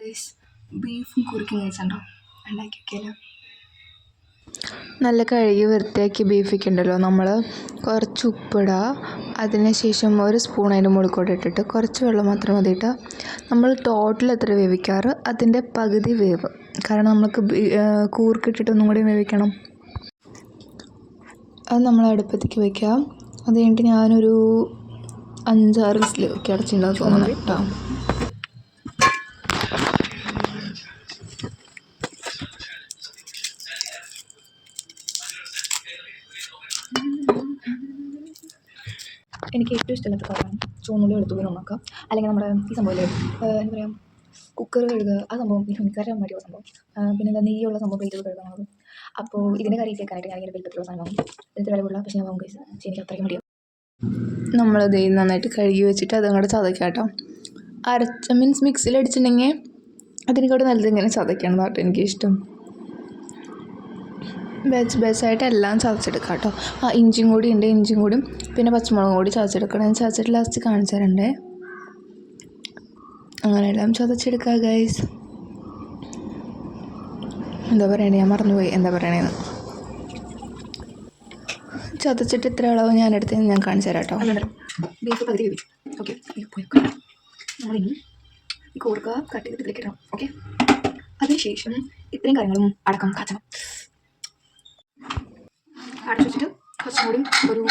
Guys ബീഫും കുറുക്കും കഴിച്ചിട്ടുണ്ടോ? ഉണ്ടാക്കി വയ്ക്കില്ല. നല്ല കഴുകി വൃത്തിയാക്കി ബീഫൊക്കെ ഉണ്ടല്ലോ, നമ്മൾ കുറച്ച് ഉപ്പിടുക, അതിന് ശേഷം ഒരു സ്പൂൺ അതിൻ്റെ മുകളിൽ കൂടെ ഇട്ടിട്ട് കുറച്ച് വെള്ളം മാത്രം മതി ഇട്ടാൽ നമ്മൾ ടോട്ടൽ എത്ര വേവിക്കാറ് അതിൻ്റെ പകുതി വേവ്. കാരണം നമുക്ക് കൂർക്കിട്ടിട്ട് ഒന്നും കൂടി വേവിക്കണം. അത് നമ്മൾ അടുപ്പത്തേക്ക് വയ്ക്കുക. അത് കഴിഞ്ഞിട്ട് ഞാനൊരു 5-6 വിസിൽ ഒക്കെ അടച്ചിട്ടുണ്ടാകും തോന്നുന്നു കേട്ടോ. എനിക്ക് ഏറ്റവും ഇഷ്ടമില്ലാത്ത കാര്യമാണ് ചുവന്നുള്ളി വെളുത്തുള്ളി നന്നാക്കുക, അല്ലെങ്കിൽ നമ്മുടെ ഈ സംഭവം എന്താ പറയുക, കുക്കർ കഴുകുക. ആ സംഭവം ഈ ഹിന്ദിക്കാരുടെ മാതിരിയുള്ള സംഭവം. പിന്നെ എന്താ നെയ്യുള്ള സംഭവം വെയിറ്റ് കഴുകുന്നത്. അപ്പോൾ ഇതിൻ്റെ കറി ചേക്കാനായിട്ട് ഞാനിങ്ങനെ വെളുപ്പത്തിലുള്ള സാധനം വെളുത്ത് വില കൂടുതലാണ്, പക്ഷേ ഞാൻ വാങ്ങും ഗൈസ്. എനിക്ക് അത്രയ്ക്ക് മടിയാവും. നമ്മളത് നന്നായിട്ട് കഴുകി വെച്ചിട്ട് അതങ്ങോട്ട് ചതയ്ക്കാം കേട്ടോ. അരച്ച മീൻസ് മിക്സിയിൽ അടിച്ചിട്ടുണ്ടെങ്കിൽ അതിനെക്കൂടെ നല്ലത് ഇങ്ങനെ ചതയ്ക്കണം കേട്ടോ എനിക്കിഷ്ടം. ബേസായിട്ട് എല്ലാം ചതച്ചെടുക്കാം കേട്ടോ. ഇഞ്ചിയും കൂടി ഉണ്ട്, ഇഞ്ചിയും കൂടി പിന്നെ പച്ചമുളകും കൂടി ചതച്ചെടുക്കണം. ചതച്ചിട്ട് ലാസ്റ്റ് കാണിച്ചു തരണ്ടേ. അങ്ങനെയെല്ലാം ചതച്ചെടുക്കുക ഗൈസ്. എന്താ പറയണേ, ഞാൻ മറന്നുപോയി എന്താ പറയണേന്ന്. ചതച്ചിട്ട് ഇത്ര അളവ് ഞാൻ എടുത്തത് ഞാൻ കാണിച്ചു തരാം കേട്ടോ. ബീഫ് പകുതി വേവിച്ചു. ഓക്കെ, നമ്മളിനി ഈ കൂർക്ക കട്ട് ചെയ്തിട്ട് ഇതിലേക്ക് ഇടണം. ഓക്കെ, അതിനുശേഷം ഇത്രയും കാര്യങ്ങളും അടക്കം കാച്ചണം. അടച്ചു വെച്ചിട്ട് കുറച്ചും കൂടി ഒരു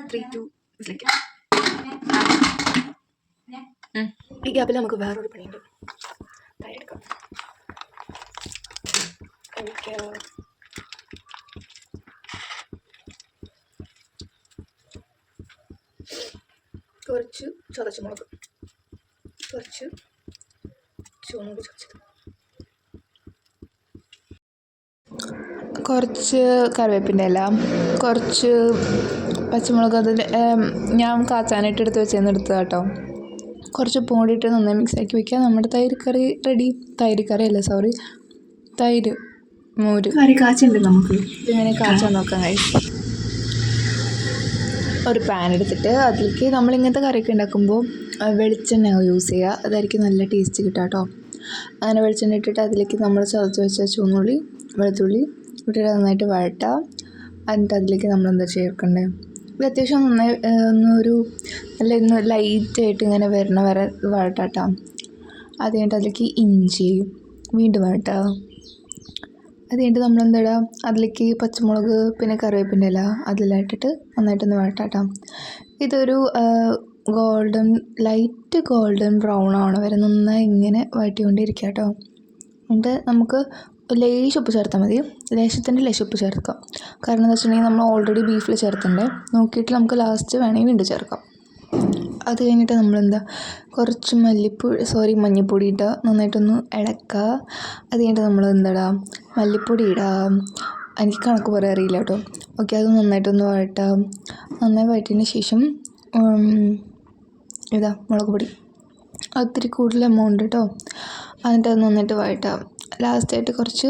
3 to വിസിലേക്ക്. ഈ ഗ്യാപ്പിൽ നമുക്ക് വേറൊരു പണിയുണ്ട്. തയ്യെടുക്കാം. കുറച്ച് ചതച്ച മുളക്, കുറച്ച് ചുവന്നുള്ളി ചതച്ചത്, കുറച്ച് കറിവേപ്പിൻ്റെ ഇല, കുറച്ച് പച്ചമുളക്. അതിൽ ഞാൻ കാച്ചാനായിട്ട് എടുത്ത് വെച്ചേന്ന് എടുത്തത് കേട്ടോ. കുറച്ച് ഉപ്പും കൂടി ഇട്ട് നന്നായി മിക്സാക്കി വയ്ക്കുക. നമ്മുടെ തൈര് കറി റെഡി. തൈര് മോര് കറി കാച്ചുണ്ട്. നമുക്ക് ഇതിങ്ങനെ കാച്ചാൻ നോക്കാം കഴിയും. ഒരു പാൻ എടുത്തിട്ട് അതിലേക്ക് നമ്മളിങ്ങനത്തെ കറിയൊക്കെ ഉണ്ടാക്കുമ്പോൾ വെളിച്ചെണ്ണ യൂസ് ചെയ്യുക. അതായിരിക്കും നല്ല ടേസ്റ്റ് കിട്ടുക കേട്ടോ. അങ്ങനെ വെളിച്ചെണ്ണ ഇട്ടിട്ട് അതിലേക്ക് നമ്മൾ ചതച്ച് വെച്ച ചുവന്നുള്ളി വെളുത്തുള്ളി ഇട്ടിട്ട് നന്നായിട്ട് വഴട്ടാം. എന്നിട്ട് അതിലേക്ക് നമ്മളെന്താ ചേർക്കണ്ടേ, ഇത് അത്യാവശ്യം നന്നായി ഒന്നൊരു നല്ല ലൈറ്റായിട്ട് ഇങ്ങനെ വരണ വരെ വഴട്ടാം. അത് കഴിഞ്ഞിട്ട് അതിലേക്ക് ഇഞ്ചി വീണ്ടും വഴട്ടാം. അത് കഴിഞ്ഞിട്ട് നമ്മളെന്താ അതിലേക്ക് പച്ചമുളക് പിന്നെ കറിവേപ്പിൻ്റെ ഇല അതിലായിട്ടിട്ട് നന്നായിട്ടൊന്ന് വഴട്ടാം. ഇതൊരു ലൈറ്റ് ഗോൾഡൻ ബ്രൗൺ ആവണ വരെ നന്നായി ഇങ്ങനെ വഴട്ടിക്കൊണ്ടിരിക്കുക കേട്ടോ. എന്നിട്ട് നമുക്ക് ലേശം ഉപ്പ് ചേർത്താൽ മതി. ലേശത്തിൻ്റെ ലേശം ഉപ്പ് ചേർക്കാം. കാരണം എന്താ വെച്ചിട്ടുണ്ടെങ്കിൽ നമ്മൾ ഓൾറെഡി ബീഫിൽ ചേർത്തിട്ടുണ്ട്. നോക്കിയിട്ട് നമുക്ക് ലാസ്റ്റ് വേണമെങ്കിൽ വീണ്ടും ചേർക്കാം. അത് കഴിഞ്ഞിട്ട് നമ്മളെന്താ കുറച്ച് മഞ്ഞൾപ്പൊടി ഇടുക, നന്നായിട്ടൊന്ന് ഇളക്കുക. അത് കഴിഞ്ഞിട്ട് നമ്മൾ എന്താടാം മല്ലിപ്പൊടി ഇടാം. എനിക്ക് കണക്ക് പറയാൻ അറിയില്ല കേട്ടോ. ഓക്കെ, അത് നന്നായിട്ടൊന്ന് വഴട്ടാം. നന്നായി വഴറ്റിയതിന് ശേഷം മുളക് പൊടി ഒത്തിരി കൂടുതൽ എമൗണ്ട് കേട്ടോ. എന്നിട്ട് അത് നന്നായിട്ട് വഴട്ടാം. ലാസ്റ്റായിട്ട് കുറച്ച്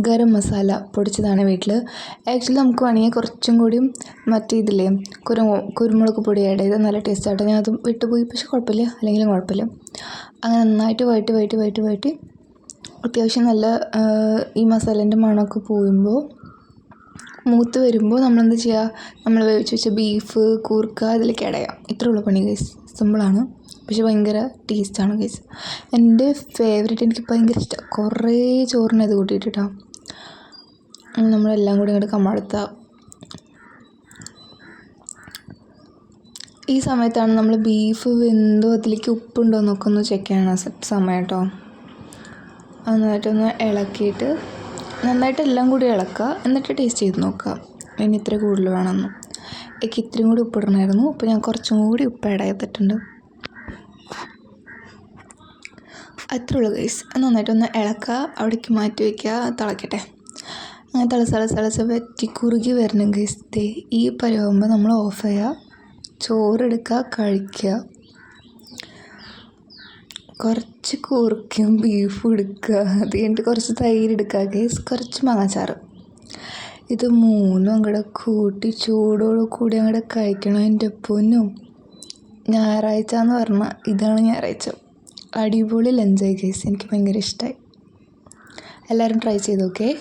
ഗരം മസാല പൊടിച്ചതാണ് വീട്ടിൽ. ആക്ച്വലി നമുക്ക് വേണമെങ്കിൽ കുറച്ചും കൂടി മറ്റേ ഇതില്ലേ കുരുമുളക് പൊടി ആഡ് ചെയ്ത് നല്ല ടേസ്റ്റ് ആയിട്ട് ഞാൻ അതും വിട്ടുപോയി, പക്ഷെ കുഴപ്പമില്ല, അല്ലെങ്കിലും കുഴപ്പമില്ല. അങ്ങനെ നന്നായിട്ട് വഴറ്റി അത്യാവശ്യം നല്ല ഈ മസാലേൻ്റെ മണമൊക്കെ പോകുമ്പോൾ മൂത്ത് വരുമ്പോൾ നമ്മളെന്താ ചെയ്യുക, നമ്മൾ വേവിച്ച് വെച്ച ബീഫ് കൂർക്ക അതിലേക്ക് ഇടയാം. ഇത്രേ ഉള്ളൂ പണി ഗൈസ്. സിമ്പിളാണ്, പക്ഷെ ഭയങ്കര ടേസ്റ്റാണ് ഗൈസ്. എൻ്റെ ഫേവറേറ്റ്, എനിക്ക് ഭയങ്കര ഇഷ്ടം. കുറേ ചോറിന് അത് കൂട്ടിയിട്ടാണ് നമ്മളെല്ലാം കൂടി ഇങ്ങോട്ട് കമഴ്ത്തുക. ഈ സമയത്താണ് നമ്മൾ ബീഫ് വെന്തോ അതിലേക്ക് ഉപ്പുണ്ടോ എന്നൊക്കെ ഒന്ന് ചെക്ക് ചെയ്യണ സമയം കേട്ടോ. നന്നായിട്ടൊന്ന് ഇളക്കിയിട്ട് നന്നായിട്ട് എല്ലാം കൂടി ഇളക്കുക. എന്നിട്ട് ടേസ്റ്റ് ചെയ്ത് നോക്കുക ഇനി ഇത്ര കൂടുതൽ വേണമെന്ന്. എനിക്ക് ഇത്രയും കൂടി ഉപ്പിടണമായിരുന്നു. അപ്പോൾ ഞാൻ കുറച്ചും കൂടി ഉപ്പ് ആഡ് ചെയ്തിട്ടുണ്ട്. അത്രേ ഉള്ളൂ ഗൈസ്. നന്നായിട്ടൊന്ന് ഇളക്കുക, അവിടേക്ക് മാറ്റി വയ്ക്കുക, തിളക്കട്ടെ. അങ്ങനെ തിളച്ച് വറ്റി കുറുകി വരണം ഗൈസ്. ഈ പരിവാകുമ്പോൾ നമ്മൾ ഓഫ് ചെയ്യുക, ചോറെടുക്കുക, കഴിക്കുക. കുറച്ച് കൂർക്കയും ബീഫും എടുക്കുക. അത് കഴിഞ്ഞിട്ട് കുറച്ച് തൈര് എടുക്കുക ഗൈസ്, കുറച്ച് മാങ്ങാച്ചാറ്. ഇത് മൂന്നും അങ്ങോട്ട് കൂട്ടി ചൂടോട് കൂടി അങ്ങോട്ട് കഴിക്കണം. എൻ്റെ പൊന്നും, ഞായറാഴ്ച എന്ന് പറഞ്ഞാൽ ഇതാണ് ഞായറാഴ്ച. അടിപൊളി ലഞ്ചായി ഗൈസ്. എനിക്ക് ഭയങ്കര ഇഷ്ടമായി. എല്ലാവരും ട്രൈ ചെയ്ത് നോക്കേ.